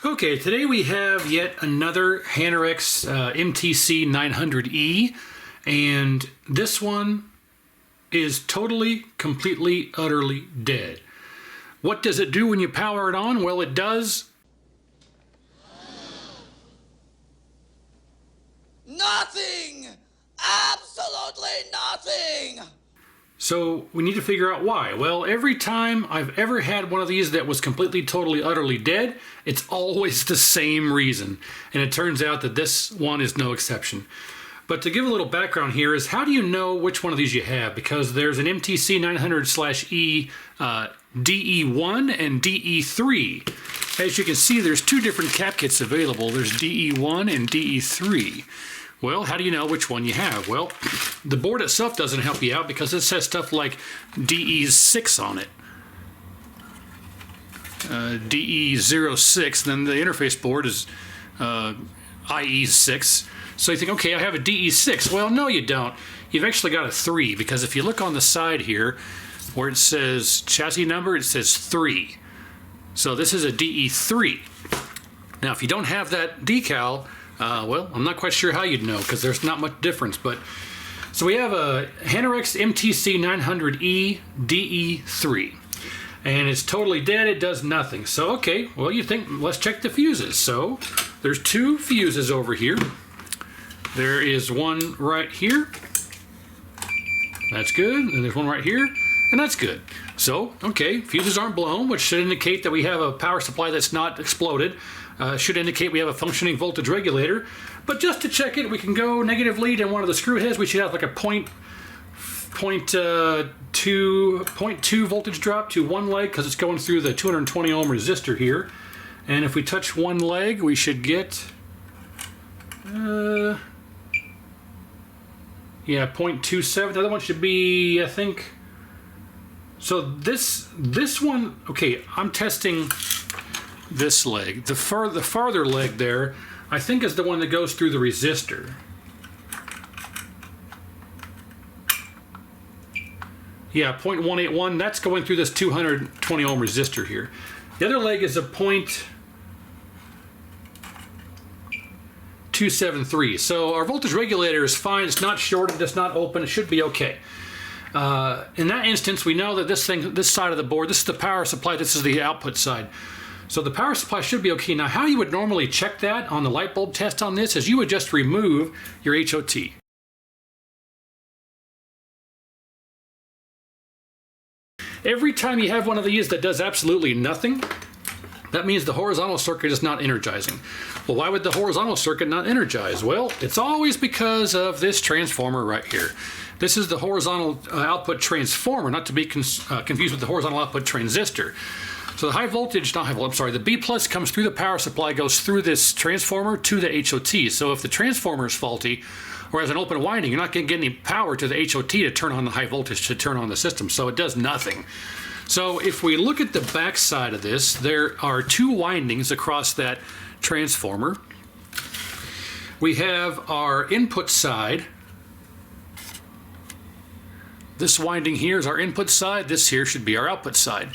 Okay, today we have yet another Hantarex MTC 900E, and this one is totally, completely, utterly dead. What does it do when you power it on? Well, it does nothing! Absolutely nothing! So we need to figure out why. Well, every time I've ever had one of these that was completely, totally, utterly dead, it's always the same reason. And it turns out that this one is no exception. But to give a little background here is, how do you know which one of these you have? Because there's an MTC 900/E DE1 and DE3. As you can see, there's two different cap kits available. There's DE1 and DE3. Well, how do you know which one you have? Well, the board itself doesn't help you out because it says stuff like DE6 on it. DE06, then the interface board is IE6. So you think, okay, I have a DE6. Well, no, you don't. You've actually got a 3, because if you look on the side here where it says chassis number, it says 3. So this is a DE3. Now, if you don't have that decal, well, I'm not quite sure how you'd know, because there's not much difference. But so we have a Hantarex MTC 900E DE3, and it's totally dead. It does nothing. So okay, well, you think, let's check the fuses. So there's two fuses over here. There is one right here. That's good. And there's one right here, and that's good. So okay, fuses aren't blown, which should indicate that we have a power supply that's not exploded. Should indicate we have a functioning voltage regulator. But just to check it, we can go negative lead in one of the screw heads. We should have like a 0.2 voltage drop to one leg, because it's going through the 220 ohm resistor here. And if we touch one leg, we should get yeah, 0.27. The other one should be, I think. So this one, okay, I'm testing this leg. The farther leg there, I think, is the one that goes through the resistor. Yeah, 0.181, that's going through this 220 ohm resistor here. The other leg is a 0.273. So our voltage regulator is fine. It's not shorted, it's not open, it should be okay. In that instance, we know that this side of the board, this is the power supply, this is the output side. So the power supply should be okay. Now, how you would normally check that on the light bulb test on this is you would just remove your HOT. Every time you have one of these that does absolutely nothing, that means the horizontal circuit is not energizing. Well, why would the horizontal circuit not energize? Well, it's always because of this transformer right here. This is the horizontal output transformer, not to be confused with the horizontal output transistor. So the the B plus comes through the power supply, goes through this transformer to the HOT. So if the transformer is faulty or has an open winding, you're not going to get any power to the HOT to turn on the high voltage, to turn on the system. So it does nothing. So if we look at the back side of this, there are two windings across that transformer. We have our input side. This winding here is our input side. This here should be our output side.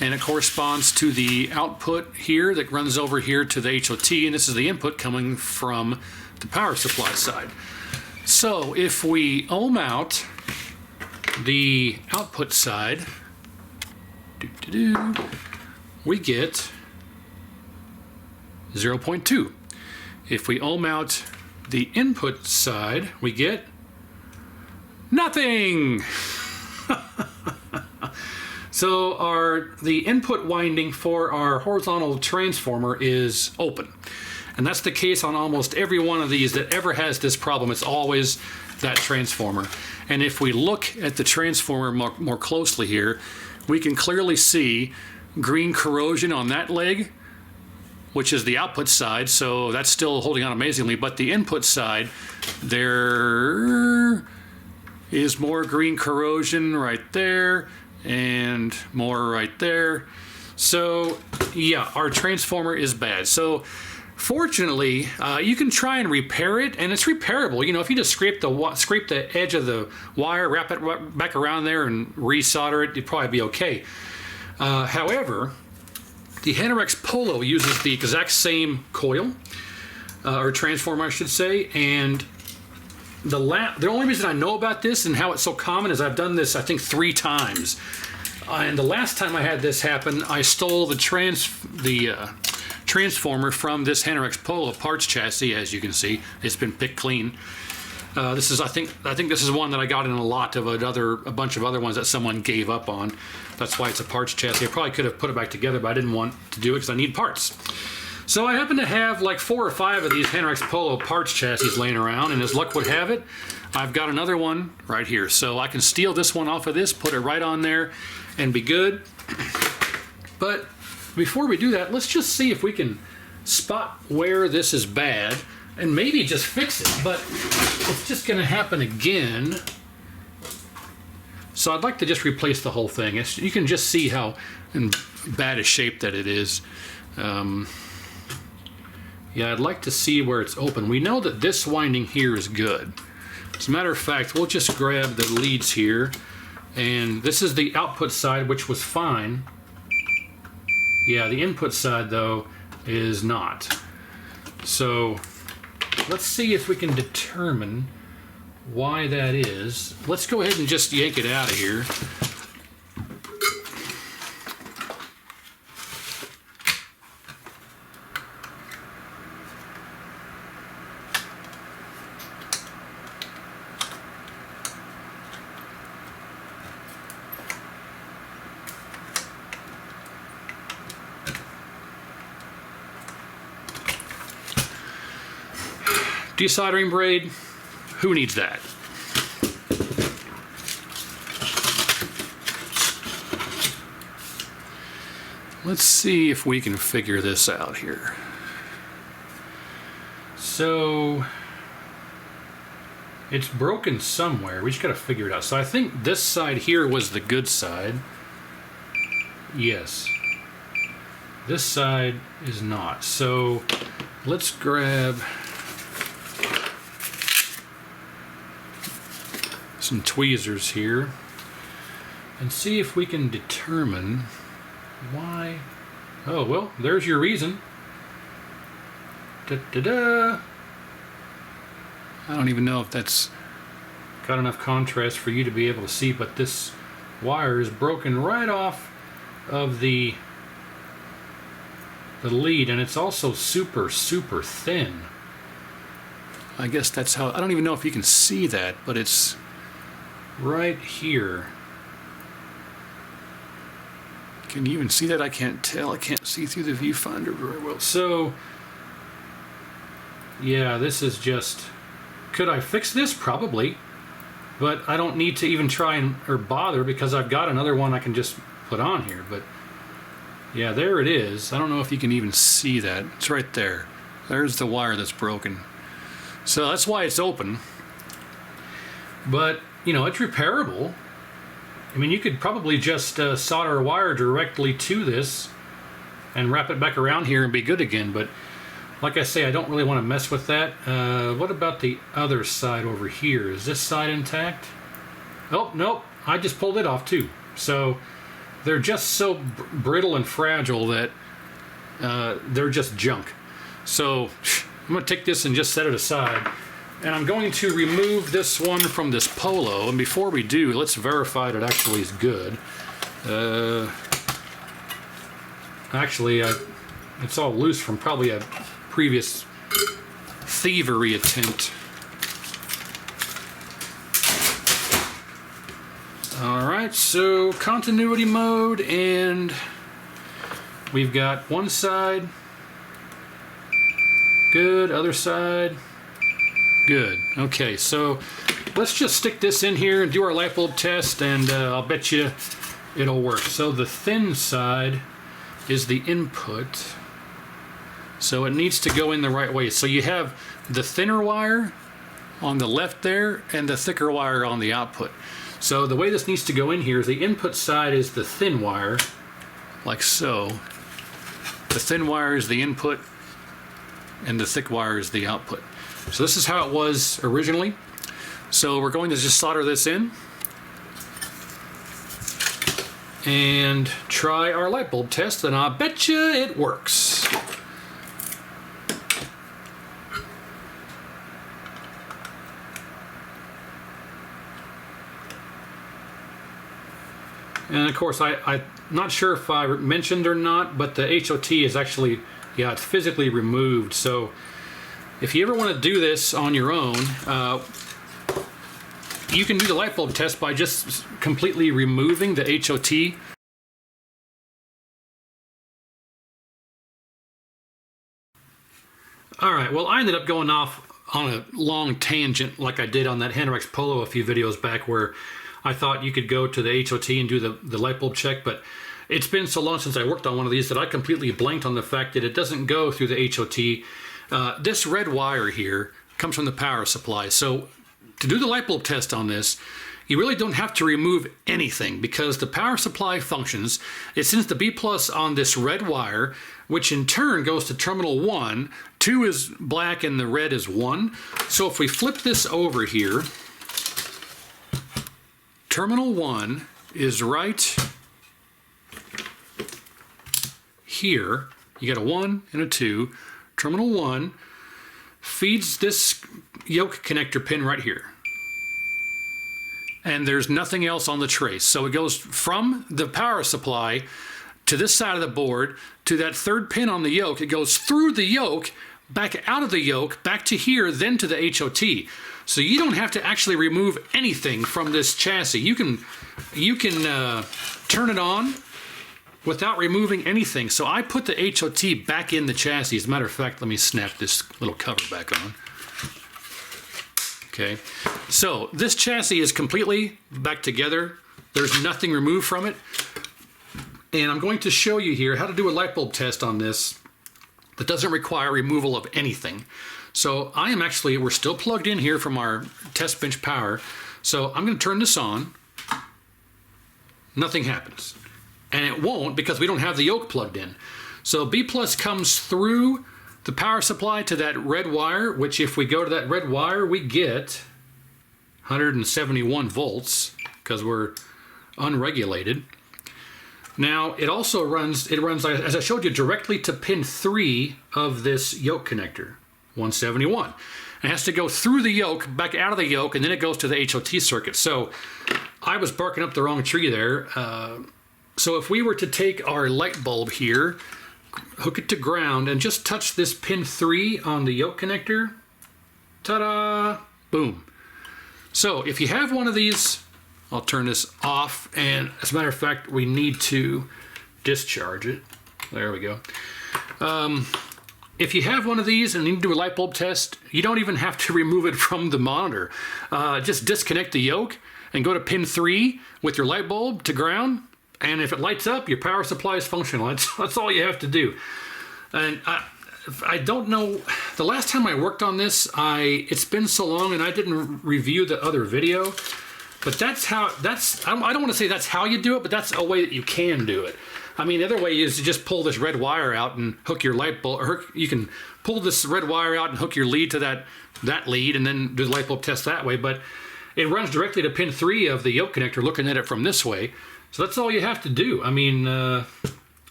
And it corresponds to the output here that runs over here to the HOT, and this is the input coming from the power supply side. So if we ohm out the output side, we get 0.2. If we ohm out the input side, we get nothing. So the input winding for our horizontal transformer is open. And that's the case on almost every one of these that ever has this problem. It's always that transformer. And if we look at the transformer more closely here, we can clearly see green corrosion on that leg, which is the output side. So that's still holding on amazingly. But the input side, there is more green corrosion right there, and more right there. So yeah, our transformer is bad. So fortunately, you can try and repair it, and it's repairable. You know, if you just scrape the edge of the wire, wrap it back around there, and resolder it, you'd probably be okay. However, The Hantarex Polo uses the exact same coil, or transformer I should say, and the only reason I know about this and how it's so common is I've done this I think 3 times. And the last time I had this happen, I stole the transformer from this Hantarex Polo parts chassis. As you can see, it's been picked clean. This is I think this is one that I got in a lot of a bunch of other ones that someone gave up on. That's why it's a parts chassis. I probably could have put it back together, but I didn't want to do it because I need parts. So I happen to have like 4 or 5 of these Hantarex Polo parts chassis laying around, and as luck would have it, I've got another one right here. So I can steal this one off of this, put it right on there, and be good. But before we do that, let's just see if we can spot where this is bad and maybe just fix it, but it's just going to happen again. So I'd like to just replace the whole thing. You can just see how in bad a shape that it is. Yeah, I'd like to see where it's open. We know that this winding here is good. As a matter of fact, we'll just grab the leads here, and this is the output side, which was fine. Yeah, the input side though is not. So let's see if we can determine why that is. Let's go ahead and just yank it out of here. Desoldering braid, who needs that? Let's see if we can figure this out here. So it's broken somewhere. We just gotta figure it out. So I think this side here was the good side. Yes. This side is not. So let's grab some tweezers here and see if we can determine why. Oh, well, there's your reason. Da-da-da. I don't even know if that's got enough contrast for you to be able to see, but this wire is broken right off of the lead, and it's also super thin. I guess that's how, I don't even know if you can see that, but it's right here. Can you even see that? I can't tell. I can't see through the viewfinder very well. So yeah, this is just, could I fix this? Probably, but I don't need to even try or bother because I've got another one I can just put on here. But yeah, there it is. I don't know if you can even see that. It's right there. There's the wire that's broken. So that's why it's open. But you know, it's repairable. I mean, you could probably just solder a wire directly to this and wrap it back around here and be good again. But like I say, I don't really want to mess with that. What about the other side over here? Is this side intact? Oh, nope. I just pulled it off too. So they're just so brittle and fragile that they're just junk. So I'm going to take this and just set it aside. And I'm going to remove this one from this Polo. And before we do, let's verify that it actually is good. Actually, it's all loose from probably a previous thievery attempt. Alright, so continuity mode, and we've got one side. Good, other side. Good. Okay, so let's just stick this in here and do our light bulb test, and I'll bet you it'll work. So the thin side is the input, so it needs to go in the right way. So you have the thinner wire on the left there and the thicker wire on the output. So the way this needs to go in here is the input side is the thin wire, like so. The thin wire is the input and the thick wire is the output. So this is how it was originally. So we're going to just solder this in. and try our light bulb test, and I bet you it works. And of course, I'm not sure if I mentioned or not, but the HOT is actually, yeah, it's physically removed. So if you ever want to do this on your own, you can do the light bulb test by just completely removing the HOT. All right, well, I ended up going off on a long tangent like I did on that Hantarex Polo a few videos back, where I thought you could go to the HOT and do the light bulb check, but it's been so long since I worked on one of these that I completely blanked on the fact that it doesn't go through the HOT. This red wire here comes from the power supply. So to do the light bulb test on this, you really don't have to remove anything, because the power supply functions. It sends the B+ on this red wire, which in turn goes to terminal 1. 2 is black and the red is 1. So if we flip this over here, terminal 1 is right here. You got a 1 and a 2. Terminal 1 feeds this yoke connector pin right here. And there's nothing else on the trace. So it goes from the power supply to this side of the board to that third pin on the yoke. It goes through the yoke, back out of the yoke, back to here, then to the HOT. So you don't have to actually remove anything from this chassis. You can turn it on without removing anything. So I put the HOT back in the chassis. As a matter of fact, let me snap this little cover back on. Okay, so this chassis is completely back together. There's nothing removed from it. And I'm going to show you here how to do a light bulb test on this that doesn't require removal of anything. So we're still plugged in here from our test bench power. So I'm going to turn this on. Nothing happens. And it won't, because we don't have the yoke plugged in. So B+ comes through the power supply to that red wire, which if we go to that red wire, we get 171 volts because we're unregulated. Now it also runs, as I showed you, directly to pin 3 of this yoke connector, 171. It has to go through the yoke, back out of the yoke, and then it goes to the HOT circuit. So I was barking up the wrong tree there. So if we were to take our light bulb here, hook it to ground, and just touch this pin 3 on the yoke connector, ta-da, boom. So if you have one of these, I'll turn this off, and as a matter of fact, we need to discharge it. There we go. If you have one of these and you need to do a light bulb test, you don't even have to remove it from the monitor. Just disconnect the yoke and go to pin 3 with your light bulb to ground, and if it lights up, your power supply is functional. That's all you have to do. And I don't know, the last time I worked on this, it's been so long and I didn't review the other video, but I don't want to say that's how you do it, but that's a way that you can do it. I mean, the other way is to just pull this red wire out and hook your light bulb, or you can pull this red wire out and hook your lead to that lead and then do the light bulb test that way, but it runs directly to pin 3 of the yoke connector, looking at it from this way. So that's all you have to do. I mean, that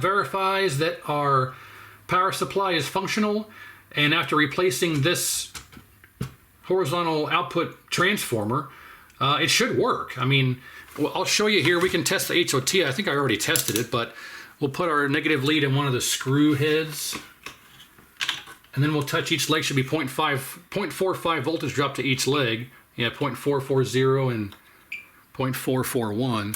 verifies that our power supply is functional, and after replacing this horizontal output transformer, it should work. I mean, well, I'll show you here. We can test the HOT. I think I already tested it, but we'll put our negative lead in one of the screw heads, and then we'll touch each leg. Should be 0.45 voltage drop to each leg. Yeah, 0.440 and 0.441.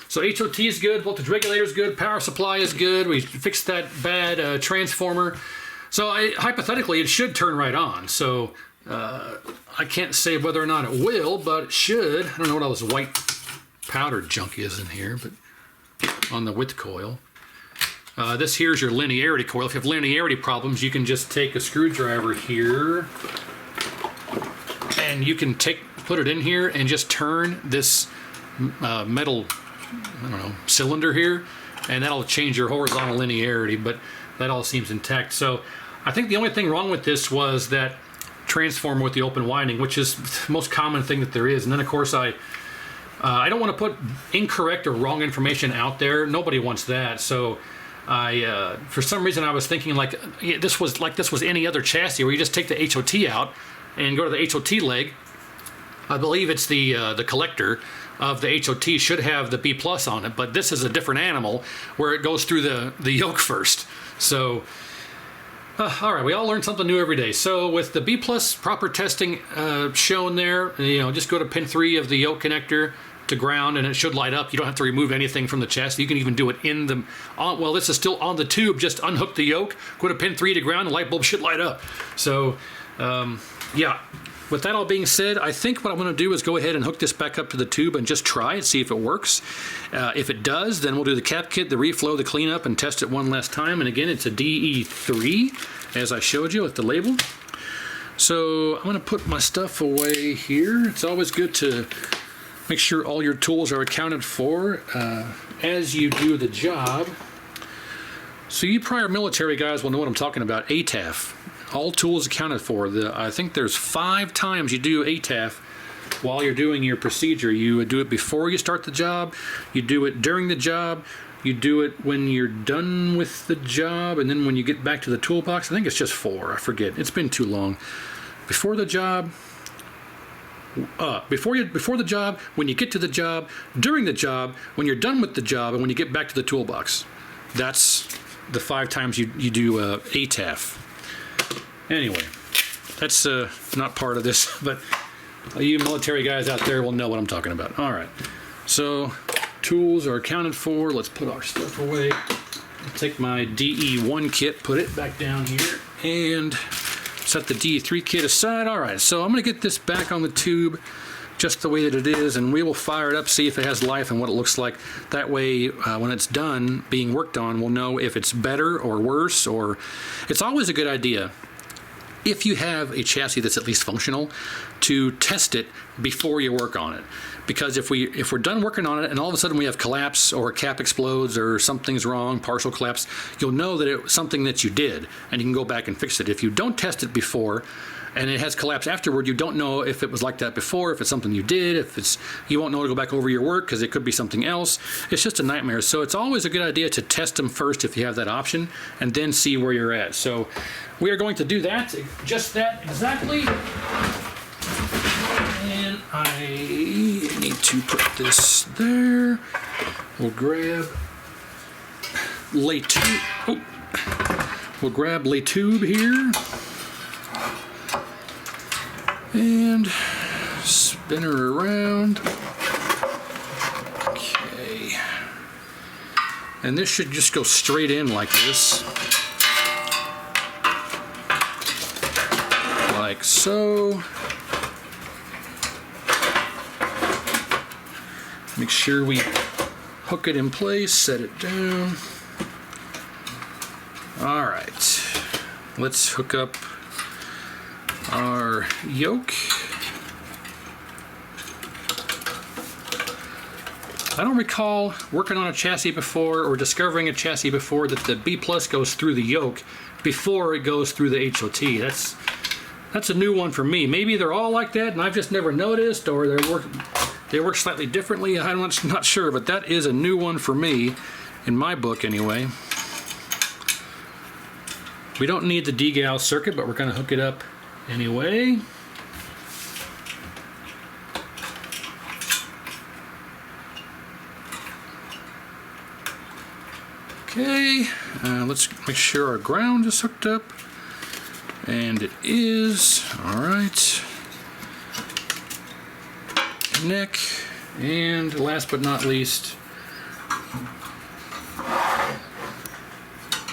So HOT is good, voltage regulator is good, power supply is good. We fixed that bad transformer. So hypothetically, it should turn right on. So I can't say whether or not it will, but it should. I don't know what all this white powder junk is in here, but on the width coil. This here's your linearity coil. If you have linearity problems, you can just take a screwdriver here, and you can put it in here and just turn this metal, I don't know, cylinder here, and that'll change your horizontal linearity, but that all seems intact. So I think the only thing wrong with this was that transformer with the open winding, which is the most common thing that there is. And then of course I I don't want to put incorrect or wrong information out there. Nobody wants that. So for some reason I was thinking like this was any other chassis where you just take the HOT out and go to the HOT leg. I believe it's the collector of the HOT should have the B plus on it, but this is a different animal where it goes through the yoke first. So all right, we all learn something new every day. So with the B plus proper testing shown there, just go to pin 3 of the yoke connector to ground and it should light up. You don't have to remove anything from the chassis. You can even do it in the, well, this is still on the tube. Just unhook the yoke, go to pin 3 to ground, the light bulb should light up. So yeah, with that all being said, I think what I'm going to do is go ahead and hook this back up to the tube and just try it, see if it works. If it does, then we'll do the cap kit, the reflow, the cleanup, and test it one last time. And again, it's a DE3, as I showed you with the label. So I'm going to put my stuff away here. It's always good to make sure all your tools are accounted for as you do the job. So you prior military guys will know what I'm talking about. ATAF. All tools accounted for. I think there's 5 times you do ATAF while you're doing your procedure. You do it before you start the job, you do it during the job, you do it when you're done with the job, and then when you get back to the toolbox. I think it's just 4, I forget. It's been too long. Before the job, before the job, when you get to the job, during the job, when you're done with the job, and when you get back to the toolbox. That's the 5 times you do ATAF. Anyway, that's not part of this, but you military guys out there will know what I'm talking about. All right, so tools are accounted for. Let's put our stuff away. I'll take my DE1 kit, put it back down here, and set the DE3 kit aside. All right, so I'm going to get this back on the tube just the way that it is, and we will fire it up, see if it has life and what it looks like. That way, when it's done being worked on, we'll know if it's better or worse, or it's always a good idea, if you have a chassis that's at least functional, to test it before you work on it. Because if we're done working on it and all of a sudden we have collapse or a cap explodes or something's wrong, partial collapse, you'll know that it was something that you did and you can go back and fix it. If you don't test it before and it has collapse afterward, you don't know if it was like that before, if it's something you did, you won't know to go back over your work because it could be something else. It's just a nightmare. So it's always a good idea to test them first if you have that option and then see where you're at. So we are going to do that, just that exactly. And I need to put this there. We'll grab lay tube. Oh. We'll grab lay tube here and spin her around. Okay. And this should just go straight in like this. Like so. Make sure we hook it in place, set it down. All right, let's hook up our yoke. I don't recall working on a chassis before or discovering a chassis before that the B plus goes through the yoke before it goes through the HOT. That's a new one for me. Maybe they're all like that and I've just never noticed, or they work slightly differently. I'm not sure, but that is a new one for me, in my book anyway. We don't need the degal circuit, but we're going to hook it up anyway. Okay, let's make sure our ground is hooked up. And it is. All right. Neck, and last but not least,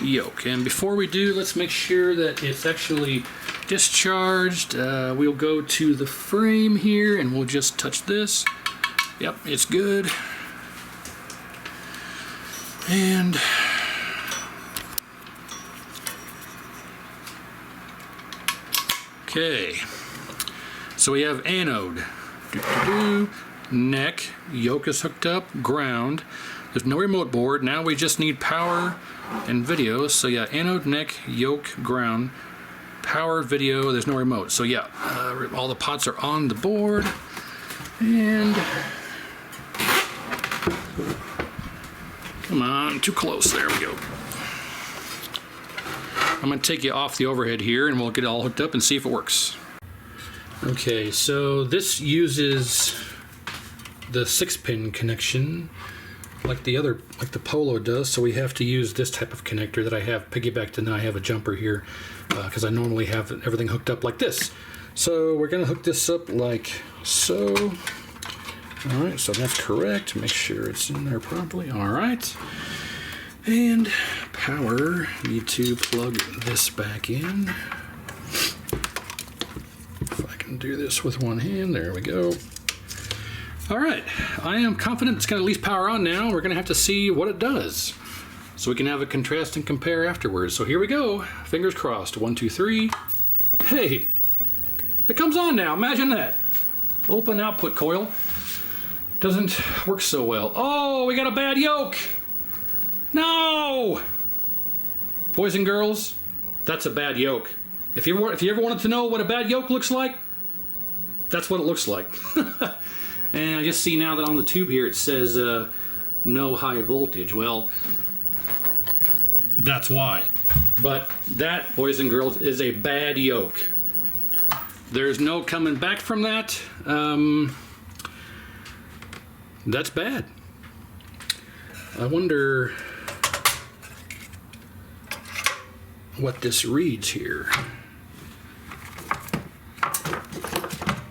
yoke. And before we do, let's make sure that it's actually discharged. We'll go to the frame here and we'll just touch this. Yep, it's good. And okay, so we have anode. Neck, yoke is hooked up, ground. There's no remote board. Now we just need power and video. So yeah, anode, neck, yoke, ground, power, video. There's no remote. So yeah, all the pots are on the board. And Come on, too close. There we go. I'm going to take you off the overhead here and we'll get it all hooked up and see if it works. Okay, so this uses the 6-pin connection like the Polo does, so we have to use this type of connector that I have piggybacked, and then I have a jumper here because I normally have everything hooked up like this. So we're going to hook this up like so. All right, so that's correct. Make sure it's in there properly. All right. And power, need to plug this back in. If I can do this with one hand, there we go. All right, I am confident it's going to at least power on now. We're going to have to see what it does so we can have a contrast and compare afterwards. So here we go. Fingers crossed. 1, 2, 3. Hey, it comes on now. Imagine that. Open output coil. Doesn't work so well. Oh, we got a bad yoke. No! Boys and girls, that's a bad yoke. If you ever wanted to know what a bad yoke looks like, that's what it looks like. And I just see now that on the tube here it says no high voltage. Well, that's why. But that, boys and girls, is a bad yoke. There's no coming back from that. That's bad. I wonder what this reads here.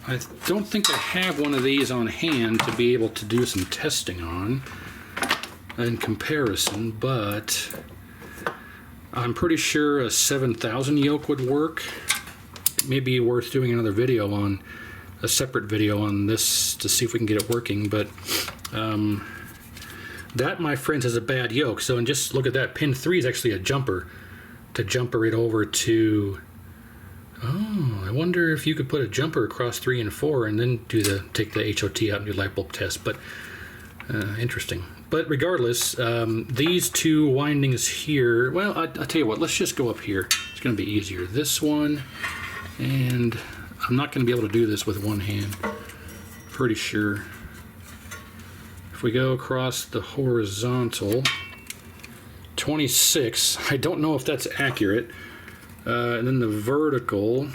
I don't think I have one of these on hand to be able to do some testing on in comparison, but I'm pretty sure a 7,000 yoke would work. It may be worth doing another video on, a separate video on this to see if we can get it working, but that, my friends, is a bad yoke. So, and just look at that, pin 3 is actually a jumper to jumper it over to. Oh, I wonder if you could put a jumper across 3 and 4 and then take the HOT out and do light bulb test. But interesting. But regardless, these two windings here. Well, I'll tell you what. Let's just go up here. It's going to be easier. This one, and I'm not going to be able to do this with one hand. Pretty sure. If we go across the horizontal, 26. I don't know if that's accurate. And then the vertical.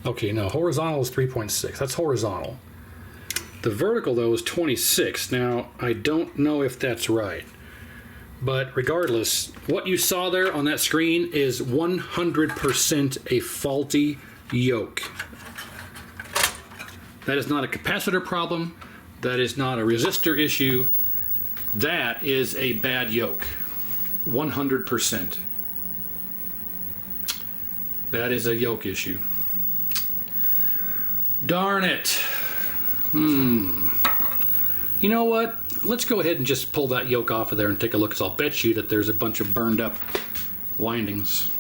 Okay, no, horizontal is 3.6. That's horizontal. The vertical, though, is 26. Now, I don't know if that's right. But regardless, what you saw there on that screen is 100% a faulty yoke. That is not a capacitor problem. That is not a resistor issue. That is a bad yoke. 100%. That is a yoke issue. Darn it. You know what? Let's go ahead and just pull that yoke off of there and take a look, because I'll bet you that there's a bunch of burned up windings.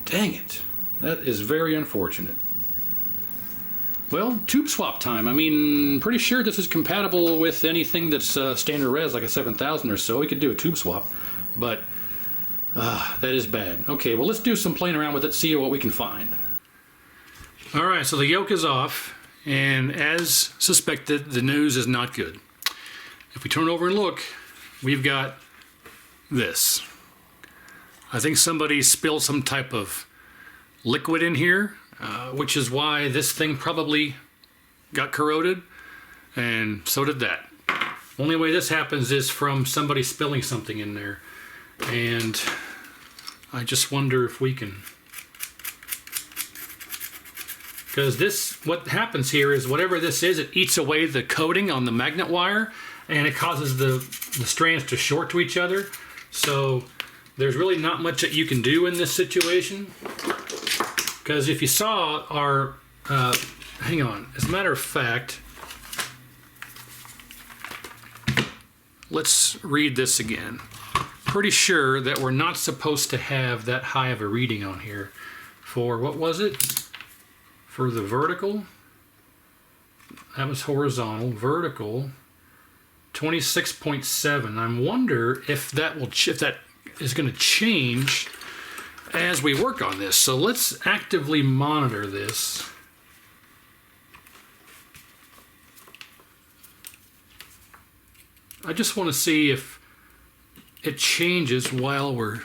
Dang it. That is very unfortunate. Well, tube swap time. I mean, pretty sure this is compatible with anything that's standard res, like a 7000 or so. We could do a tube swap, but that is bad. Okay, well, let's do some playing around with it, see what we can find. All right, so the yoke is off, and as suspected, the news is not good. If we turn over and look, we've got this. I think somebody spilled some type of liquid in here, which is why this thing probably got corroded, and so did that. Only way this happens is from somebody spilling something in there, and I just wonder if we can, because this, what happens here is whatever this is, it eats away the coating on the magnet wire, and it causes the strands to short to each other. So there's really not much that you can do in this situation. Because if you saw our, hang on, as a matter of fact, let's read this again. Pretty sure that we're not supposed to have that high of a reading on here. For, what was it? For the vertical, that was horizontal. Vertical, 26.7. I wonder if that will, if that is going to change as we work on this. So let's actively monitor this. I just want to see if it changes while we're,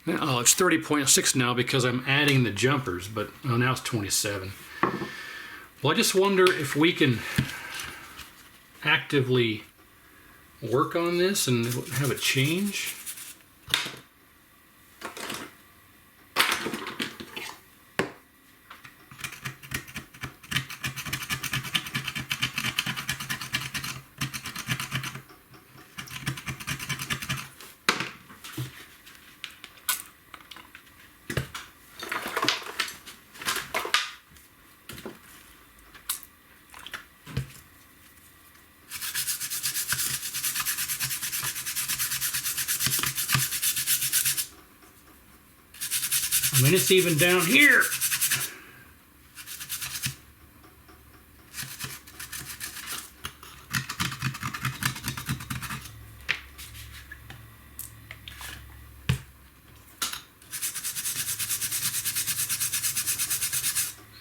oh, it's 30.6 now because I'm adding the jumpers, but oh, now it's 27. Well, I just wonder if we can actively work on this and have it change. I mean, it's even down here.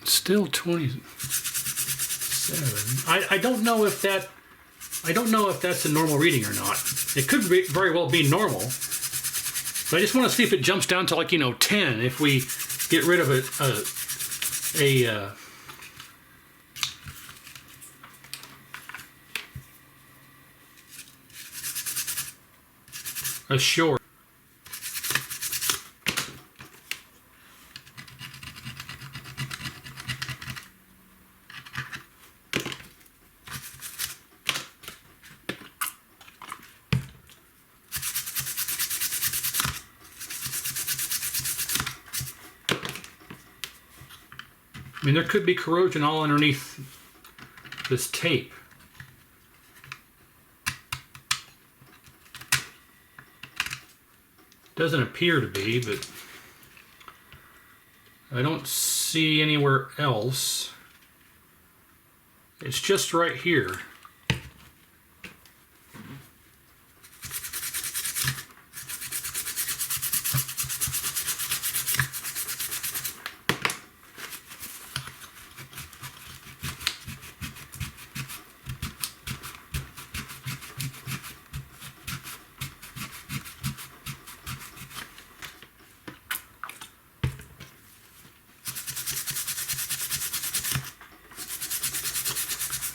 It's still 27. I don't know if that, I don't know if that's a normal reading or not. It could very well be normal. But I just want to see if it jumps down to, like, you know, 10 if we get rid of a short. I mean, there could be corrosion all underneath this tape. Doesn't appear to be, but I don't see anywhere else. It's just right here.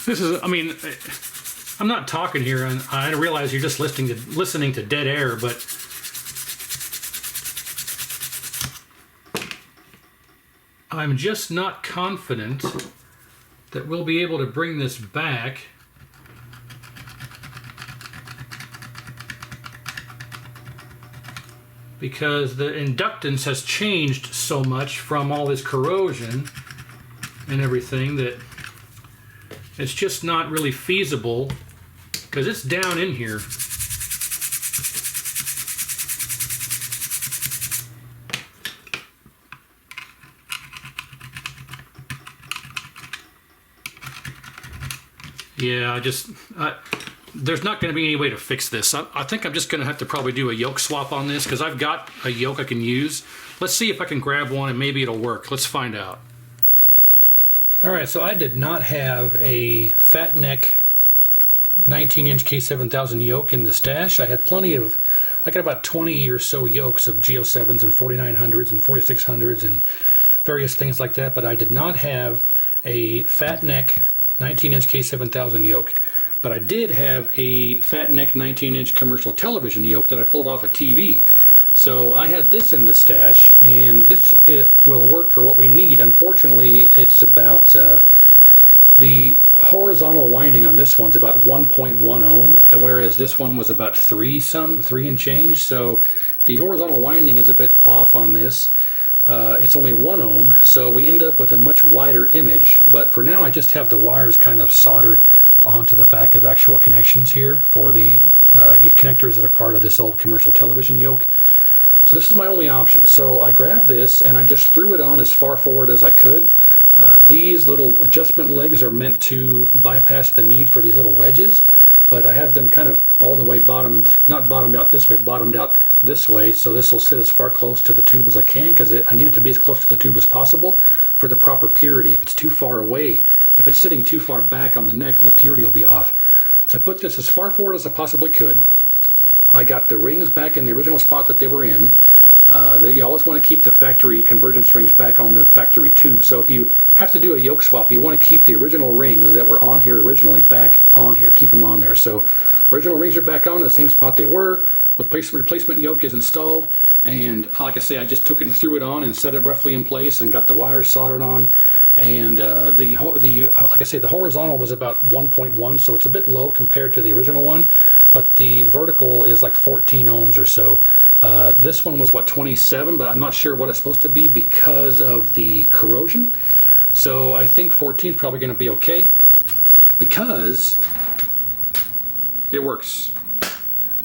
This is, I mean, I'm not talking here, and I realize you're just listening to dead air, but I'm just not confident that we'll be able to bring this back. Because the inductance has changed so much from all this corrosion and everything that it's just not really feasible, because it's down in here. Yeah, there's not going to be any way to fix this. I think I'm just going to have to probably do a yoke swap on this, because I've got a yoke I can use. Let's see if I can grab one and maybe it'll work. Let's find out. Alright, so I did not have a fat neck 19-inch K7000 yoke in the stash. I had plenty of, I got about 20 or so yokes of G07s and 4900s and 4600s and various things like that, but I did not have a fat neck 19-inch K7000 yoke. But I did have a fat neck 19-inch commercial television yoke that I pulled off a TV. So I had this in the stash, and this will work for what we need. Unfortunately, it's about the horizontal winding on this one's about 1.1 ohm, whereas this one was about 3 and change. So the horizontal winding is a bit off on this. It's only 1 ohm, so we end up with a much wider image. But for now, I just have the wires kind of soldered onto the back of the actual connections here for the connectors that are part of this old commercial television yoke. So this is my only option. So I grabbed this and I just threw it on as far forward as I could. These little adjustment legs are meant to bypass the need for these little wedges, but I have them kind of all the way bottomed, not bottomed out this way, bottomed out this way, so this will sit as far close to the tube as I can, because I need it to be as close to the tube as possible for the proper purity. If it's too far away, if it's sitting too far back on the neck, the purity will be off. So I put this as far forward as I possibly could. I got the rings back in the original spot that they were in. You always want to keep the factory convergence rings back on the factory tube. So if you have to do a yoke swap, you want to keep the original rings that were on here originally back on here. Keep them on there. So original rings are back on in the same spot they were. Replacement yoke is installed, and like I say, I just took it and threw it on and set it roughly in place and got the wires soldered on. And like I say, the horizontal was about 1.1, so it's a bit low compared to the original one, but the vertical is like 14 ohms or so. This one was what, 27, but I'm not sure what it's supposed to be because of the corrosion. So I think 14 is probably going to be okay because it works.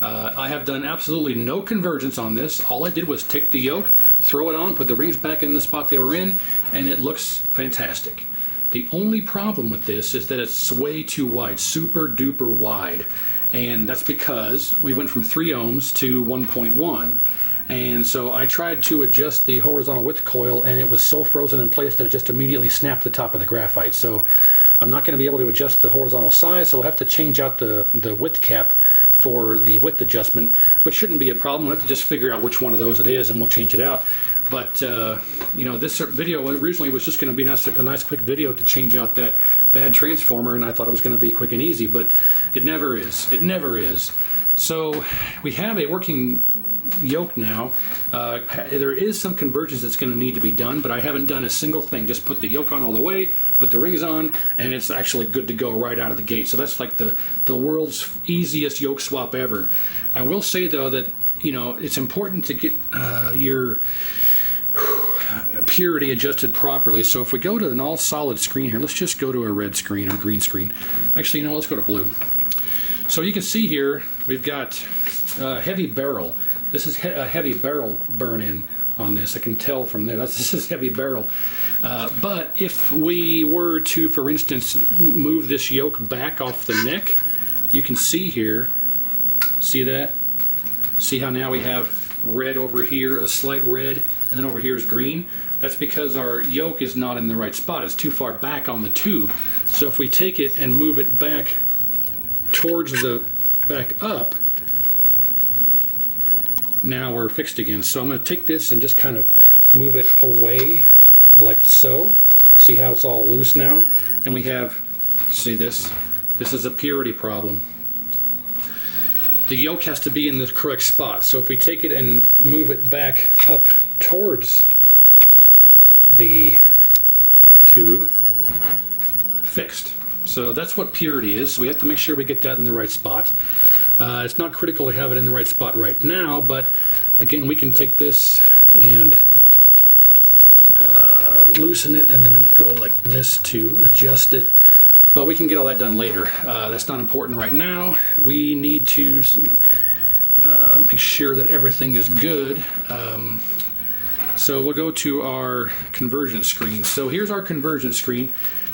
I have done absolutely no convergence on this. All I did was take the yoke, throw it on, put the rings back in the spot they were in, and it looks fantastic. The only problem with this is that it's way too wide, super duper wide. And that's because we went from 3 ohms to 1.1. And so I tried to adjust the horizontal width coil, and it was so frozen in place that it just immediately snapped the top of the graphite. So I'm not going to be able to adjust the horizontal size, so we'll have to change out the width cap for the width adjustment, which shouldn't be a problem. We'll have to just figure out which one of those it is, and we'll change it out. But you know, this video originally was just going to be a nice quick video to change out that bad transformer, and I thought it was going to be quick and easy, but it never is. It never is. So we have a working yoke now. There is some convergence that's going to need to be done, but I haven't done a single thing. Just put the yoke on all the way, put the rings on, and it's actually good to go right out of the gate. So that's like the world's easiest yoke swap ever. I will say though that, you know, it's important to get your purity adjusted properly. So if we go to an all solid screen here, let's just go to a red screen or green screen. Actually, you know, let's go to blue. So you can see here we've got heavy barrel. This is a heavy barrel burn-in on this. I can tell from there. This is heavy barrel. But if we were to, for instance, move this yoke back off the neck, you can see here, see that? See how now we have red over here, a slight red, and then over here is green? That's because our yoke is not in the right spot. It's too far back on the tube. So if we take it and move it back towards the back up, now we're fixed again. So I'm going to take this and just kind of move it away like so. See how it's all loose now? And we have, see this? This is a purity problem. The yoke has to be in the correct spot. So if we take it and move it back up towards the tube, fixed. So that's what purity is. So we have to make sure we get that in the right spot. It's not critical to have it in the right spot right now, but again, we can take this and loosen it and then go like this to adjust it. But we can get all that done later. That's not important right now. We need to make sure that everything is good. So we'll go to our convergence screen. So here's our convergence screen.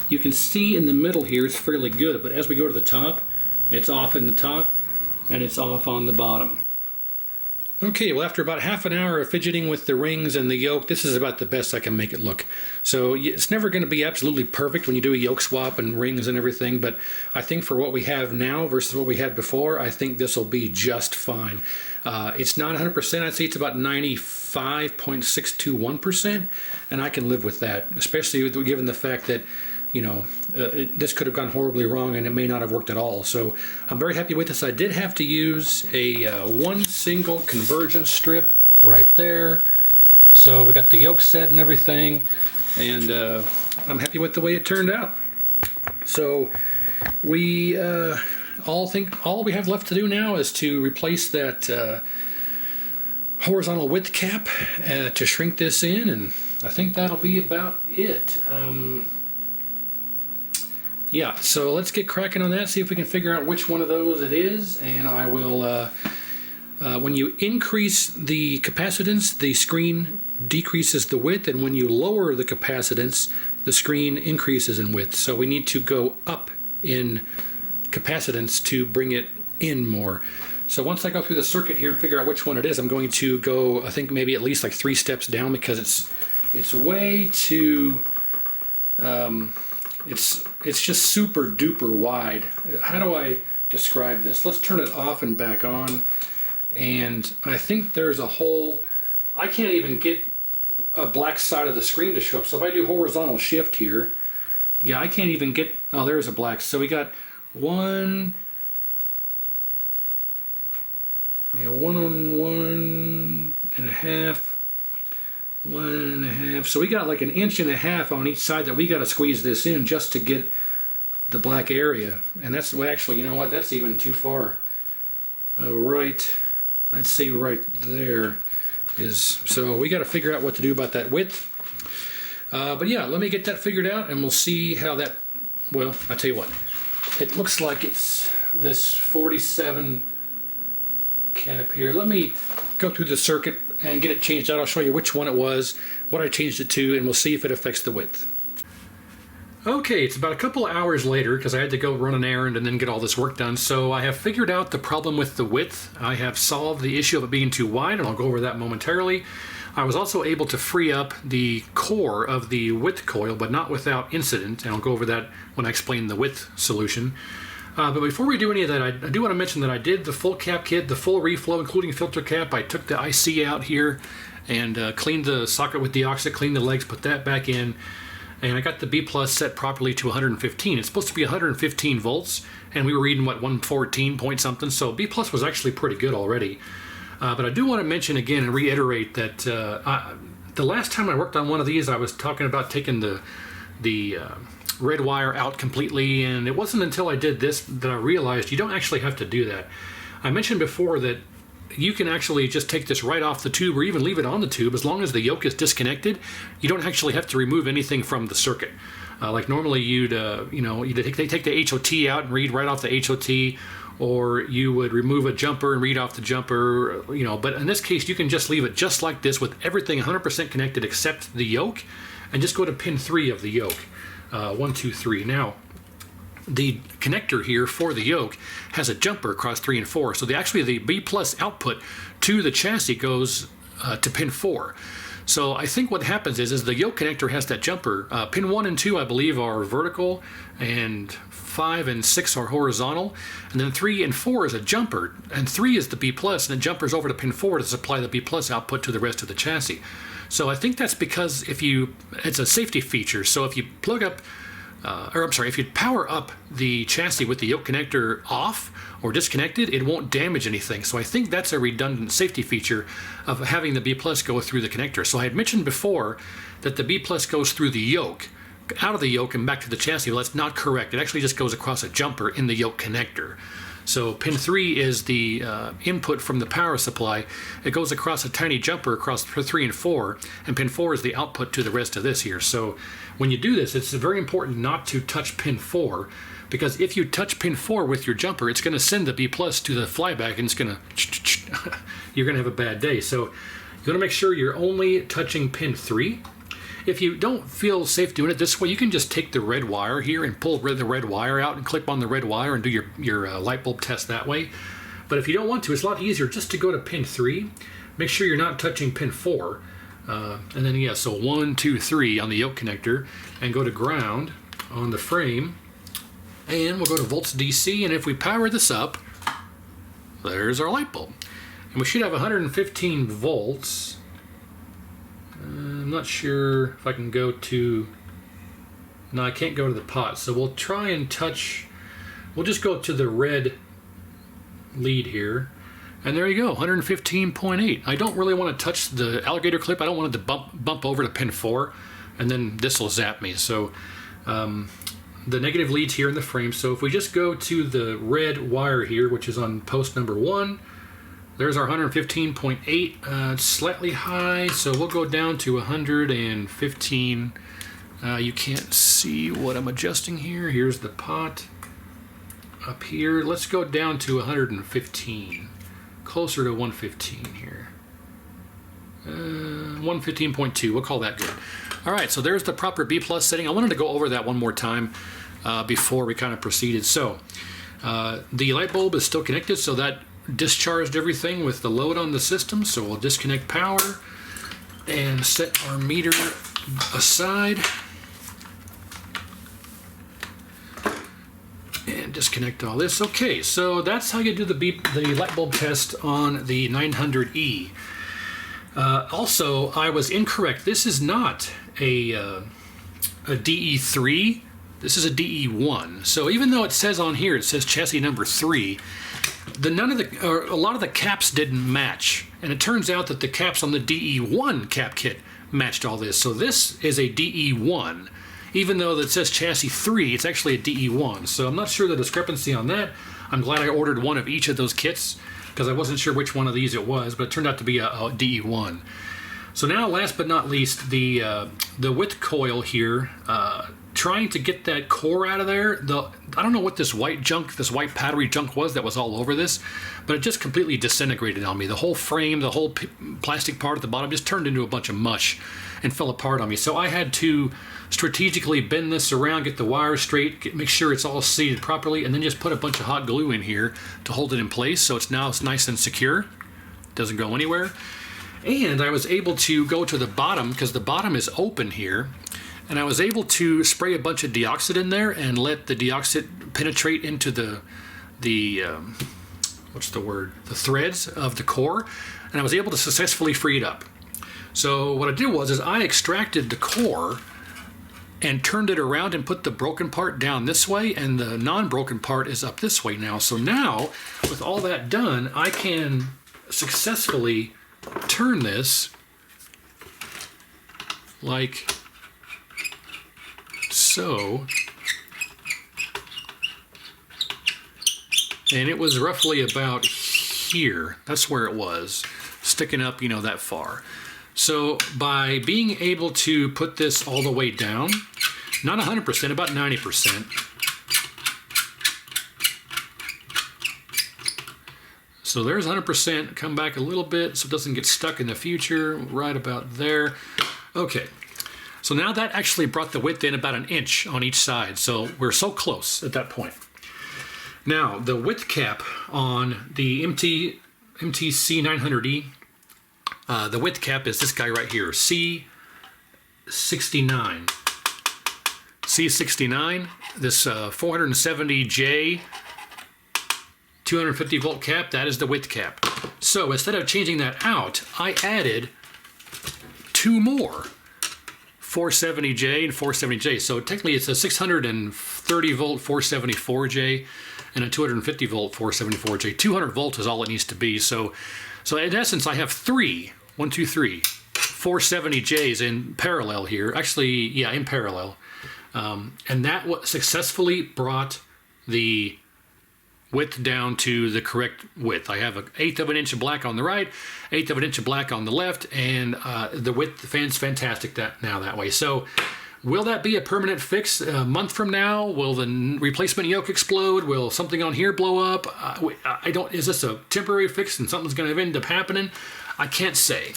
You can see in the middle here it's fairly good, but as we go to the top, it's off in the top and it's off on the bottom. Okay, well, after about half an hour of fidgeting with the rings and the yoke, this is about the best I can make it look. So it's never going to be absolutely perfect when you do a yoke swap and rings and everything, but I think for what we have now versus what we had before, I think this will be just fine. It's not 100%, I'd say it's about 95.621%, and I can live with that, especially given the fact that, you know, this could have gone horribly wrong and it may not have worked at all. So I'm very happy with this. I did have to use a one single convergence strip right there. So we got the yoke set and everything, and I'm happy with the way it turned out. So we all we have left to do now is to replace that horizontal width cap to shrink this in, and I think that'll be about it. Yeah, so let's get cracking on that, see if we can figure out which one of those it is, and I will, when you increase the capacitance, the screen decreases the width, and when you lower the capacitance, the screen increases in width. So we need to go up in capacitance to bring it in more. So once I go through the circuit here and figure out which one it is, I'm going to go, I think maybe at least like 3 steps down, because it's way too, it's just super duper wide. How do I describe this. Let's turn it off and back on. And I think there's a hole. I can't even get a black side of the screen to show up. So if I do horizontal shift here, yeah, I can't even get, oh, there's a black. So we got one on 1.5, 1.5. So we got like 1.5 inches on each side that we got to squeeze this in just to get the black area. And that's, well, actually, you know what? That's even too far. Right, I'd say right there is, so we got to figure out what to do about that width. But yeah, let me get that figured out and we'll see how that, well, I'll tell you what. It looks like it's this 47 cap here. Let me go through the circuit and get it changed out. I'll show you which one it was, what I changed it to, and we'll see if it affects the width. Okay, it's about a couple of hours later because I had to go run an errand and then get all this work done. So I have figured out the problem with the width. I have solved the issue of it being too wide, and I'll go over that momentarily. I was also able to free up the core of the width coil, but not without incident, and I'll go over that when I explain the width solution. But before we do any of that, I do want to mention that I did the full cap kit, the full reflow, including filter cap. I took the IC out here and cleaned the socket with deoxit, cleaned the legs, put that back in. And I got the B plus set properly to 115. It's supposed to be 115 volts, and we were reading, what, 114 point something, so B plus was actually pretty good already. But I do want to mention again and reiterate that the last time I worked on one of these, I was talking about taking the red wire out completely, and it wasn't until I did this that I realized you don't actually have to do that. I mentioned before that you can actually just take this right off the tube or even leave it on the tube as long as the yoke is disconnected. You don't actually have to remove anything from the circuit. Like normally you'd take the HOT out and read right off the HOT, or you would remove a jumper and read off the jumper, but in this case you can just leave it just like this with everything 100% connected except the yoke, and just go to pin 3 of the yoke. 1, 2, 3. Now, the connector here for the yoke has a jumper across 3 and 4. So the B plus output to the chassis goes to pin 4. So I think what happens is the yoke connector has that jumper. Pin 1 and 2, I believe, are vertical, and 5 and 6 are horizontal. And then 3 and 4 is a jumper, and 3 is the B plus, and it jumpers over to pin 4 to supply the B plus output to the rest of the chassis. So I think that's because it's a safety feature. So if you plug up, if you power up the chassis with the yoke connector off or disconnected, it won't damage anything. So I think that's a redundant safety feature of having the B plus go through the connector. So I had mentioned before that the B plus goes through the yoke, out of the yoke and back to the chassis. Well, that's not correct. It actually just goes across a jumper in the yoke connector. So pin 3 is the input from the power supply. It goes across a tiny jumper across 3 and 4, and pin 4 is the output to the rest of this here. So when you do this, it's very important not to touch pin 4, because if you touch pin 4 with your jumper, it's going to send the B plus to the flyback, and it's going to, you're going to have a bad day. So you want to make sure you're only touching pin 3. If you don't feel safe doing it this way, you can just take the red wire here and pull the red wire out and clip on the red wire and do your light bulb test that way. But if you don't want to, it's a lot easier just to go to pin 3. Make sure you're not touching pin 4. And then, so 1, 2, 3 on the yoke connector, and go to ground on the frame. And we'll go to volts DC, and if we power this up, there's our light bulb. And we should have 115 volts. I'm not sure if I can go to, no, I can't go to the pot, so we'll try and we'll just go to the red lead here, and there you go, 115.8. I don't really want to touch the alligator clip. I don't want it to bump over to pin 4, and then this will zap me. So the negative lead's here in the frame, so if we just go to the red wire here, which is on post number 1, there's our 115.8. It's slightly high, so we'll go down to 115. You can't see what I'm adjusting here. Here's the pot up here. Let's go down to 115, closer to 115 here. 115.2, we'll call that good. All right, so there's the proper B plus setting. I wanted to go over that one more time before we kind of proceeded. So the light bulb is still connected, so that discharged everything with the load on the system. So we'll disconnect power and set our meter aside and disconnect all this. Okay, so that's how you do the light bulb test on the 900E. Also, I was incorrect. This is not a DE3. This is a DE1. So even though it says on here, it says chassis number 3, a lot of the caps didn't match. And it turns out that the caps on the DE1 cap kit matched all this. So this is a DE1. Even though it says chassis 3, it's actually a DE1. So I'm not sure the discrepancy on that. I'm glad I ordered one of each of those kits because I wasn't sure which one of these it was, but it turned out to be a DE1. So now, last but not least, the width coil here, trying to get that core out of there. I don't know what this white junk, this white powdery junk was that was all over this, but it just completely disintegrated on me. The whole frame, the whole plastic part at the bottom just turned into a bunch of mush and fell apart on me. So I had to strategically bend this around, get the wires straight, make sure it's all seated properly, and then just put a bunch of hot glue in here to hold it in place so it's nice and secure. Doesn't go anywhere. And I was able to go to the bottom because the bottom is open here, and I was able to spray a bunch of deoxit in there and let the deoxit penetrate into the threads of the core, and I was able to successfully free it up. So what I did was I extracted the core and turned it around and put the broken part down this way, and the non-broken part is up this way now. So now, with all that done, I can successfully turn this like so. And it was roughly about here. That's where it was, sticking up, that far. So by being able to put this all the way down, not 100%, about 90%, so there's 100%, come back a little bit so it doesn't get stuck in the future, right about there. Okay, so now that actually brought the width in about 1 inch on each side, so we're so close at that point. Now, the width cap on the MTC 900E, the width cap is this guy right here, C69. C69, this 470J 250 volt cap, that is the width cap. So instead of changing that out, I added 2 more 470J and 470J. So technically it's a 630 volt 474J and a 250 volt 474J. 200 volts is all it needs to be. So in essence, I have 470Js in parallel here. Actually, yeah, in parallel. And that successfully brought the width down to the correct width. I have 1/8 of an inch of black on the right, 1/8 of an inch of black on the left, and the width fan's fantastic that way. So will that be a permanent fix a month from now? Will the replacement yoke explode? Will something on here blow up? Is this a temporary fix and something's going to end up happening? I can't say.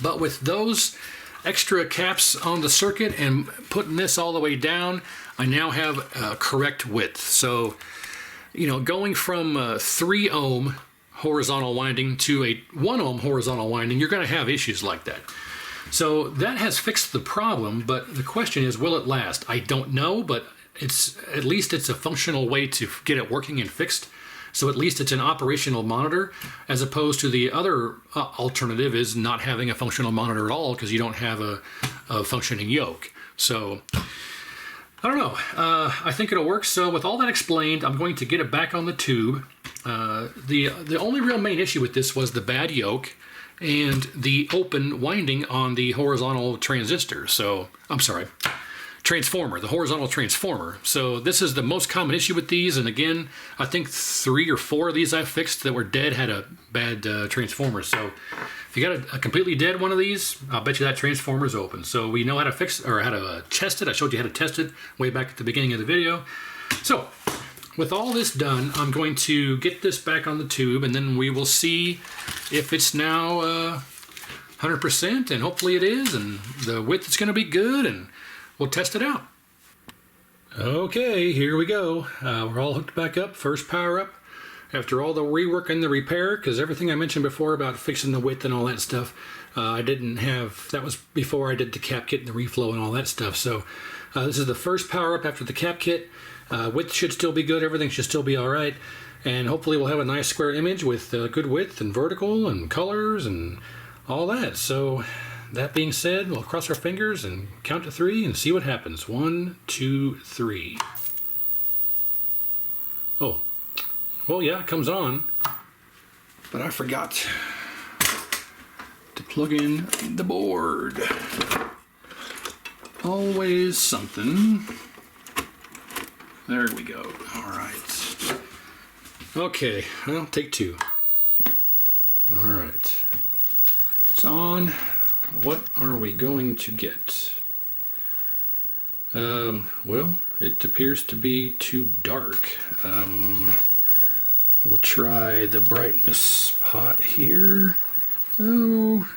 But with those extra caps on the circuit and putting this all the way down, I now have a correct width. So, going from 3 ohm horizontal winding to a 1 ohm horizontal winding, you're going to have issues like that. So that has fixed the problem, but the question is, will it last? I don't know, but at least it's a functional way to get it working and fixed. So at least it's an operational monitor, as opposed to the other alternative is not having a functional monitor at all because you don't have a functioning yoke. So I don't know. I think it'll work. So with all that explained, I'm going to get it back on the tube. The only real main issue with this was the bad yoke and the open winding on the horizontal transistor. So, I'm sorry, transformer, the horizontal transformer. So this is the most common issue with these. And again, I think 3 or 4 of these I fixed that were dead had a bad transformer. So if you got a completely dead one of these, I'll bet you that transformer is open. So we know how to fix, or how to test it. I showed you how to test it way back at the beginning of the video. So with all this done, I'm going to get this back on the tube, and then we will see if it's now 100%, and hopefully it is, and the width is going to be good, and we'll test it out. Okay, here we go. We're all hooked back up. First power up. After all the rework and the repair, because everything I mentioned before about fixing the width and all that stuff, I didn't have, that was before I did the cap kit and the reflow and all that stuff. So this is the first power up after the cap kit. Width should still be good. Everything should still be all right. And hopefully we'll have a nice square image with good width and vertical and colors and all that. So that being said, we'll cross our fingers and count to 3 and see what happens. 1, 2, 3. Oh, well, yeah, it comes on, but I forgot to plug in the board. Always something. There we go. All right. Okay, well, take 2. All right. It's on. What are we going to get? Well, it appears to be too dark. We'll try the brightness pot here. Oh,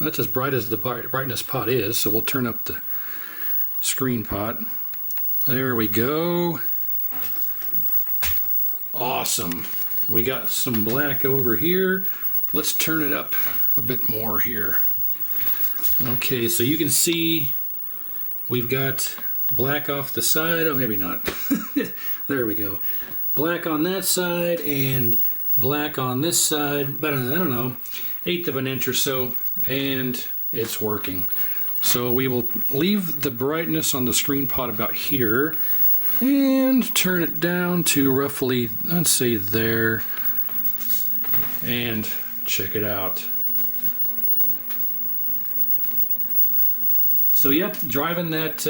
that's as bright as the brightness pot is, so we'll turn up the screen pot. There we go. Awesome. We got some black over here. Let's turn it up a bit more here. Okay, so you can see we've got black off the side. Oh, maybe not. There we go. Black on that side and black on this side. About, I don't know, 1/8 of an inch or so, and it's working. So we will leave the brightness on the screen pot about here and turn it down to roughly, let's say there, and check it out. So yep, driving that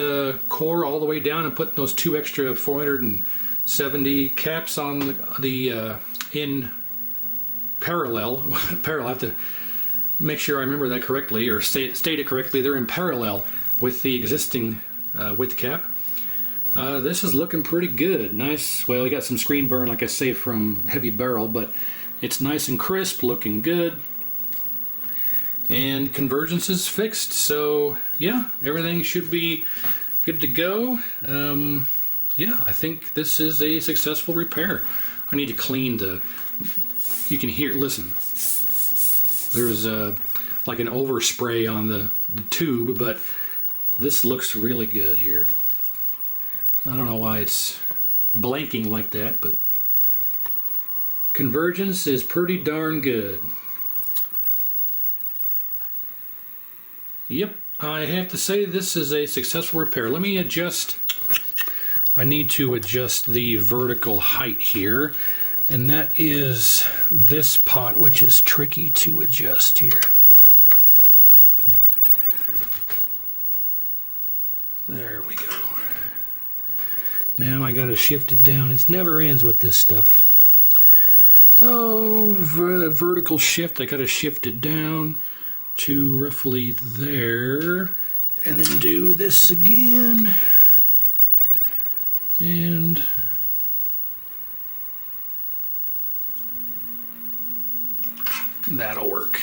core all the way down and putting those 2 extra 470 caps on the in parallel. I have to make sure I remember that correctly, or state it correctly. They're in parallel with the existing width cap. This is looking pretty good. Nice. Well, we got some screen burn, like I say, from heavy barrel, but it's nice and crisp, looking good. And convergence is fixed, so yeah, everything should be good to go. Yeah, I think this is a successful repair. I need to clean the, you can hear, listen, there's like an overspray on the tube, but this looks really good here. I don't know why it's blanking like that, but convergence is pretty darn good. Yep, I have to say this is a successful repair. Let me adjust. I need to adjust the vertical height here, and that is this pot, which is tricky to adjust here. There we go. Now I gotta shift it down. It never ends with this stuff. Oh, vertical shift. I gotta shift it down to roughly there, and then do this again, and that'll work.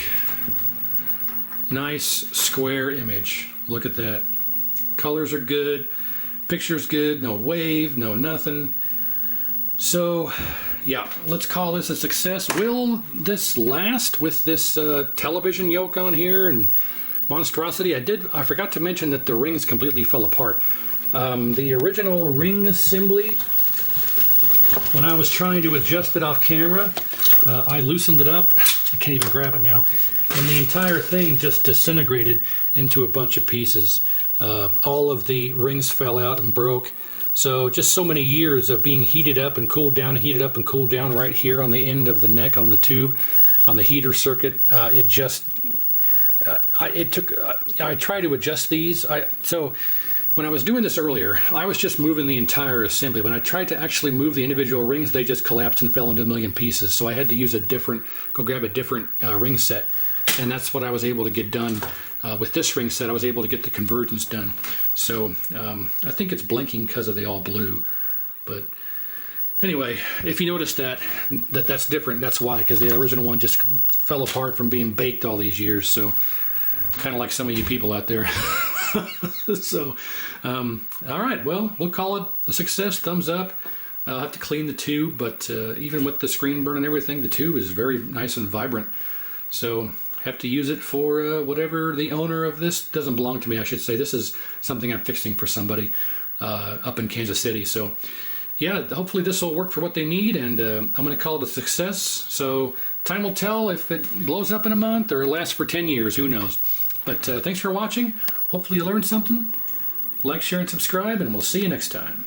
Nice square image. Look at that. Colors are good, picture's good, no wave, no nothing. So yeah, let's call this a success. Will this last with this television yoke on here and monstrosity? I forgot to mention that the rings completely fell apart. The original ring assembly, when I was trying to adjust it off camera, I loosened it up. I can't even grab it now. And the entire thing just disintegrated into a bunch of pieces. All of the rings fell out and broke. So just so many years of being heated up and cooled down, heated up and cooled down right here on the end of the neck on the tube, on the heater circuit. It just, I tried to adjust these. So when I was doing this earlier, I was just moving the entire assembly. When I tried to actually move the individual rings, they just collapsed and fell into a million pieces. So I had to use go grab a different ring set. And that's what I was able to get done. With this ring set, I was able to get the convergence done. So I think it's blinking because of the all blue. But anyway, if you notice that's different, that's why, because the original one just fell apart from being baked all these years. So kind of like some of you people out there. So, all right, well, we'll call it a success, thumbs up. I'll have to clean the tube, but even with the screen burn and everything, the tube is very nice and vibrant. So have to use it for whatever the owner of this, doesn't belong to me, I should say. This is something I'm fixing for somebody up in Kansas City. So yeah, hopefully this will work for what they need, and I'm going to call it a success. So time will tell if it blows up in a month or lasts for 10 years. Who knows? But thanks for watching. Hopefully you learned something. Like, share, and subscribe, and we'll see you next time.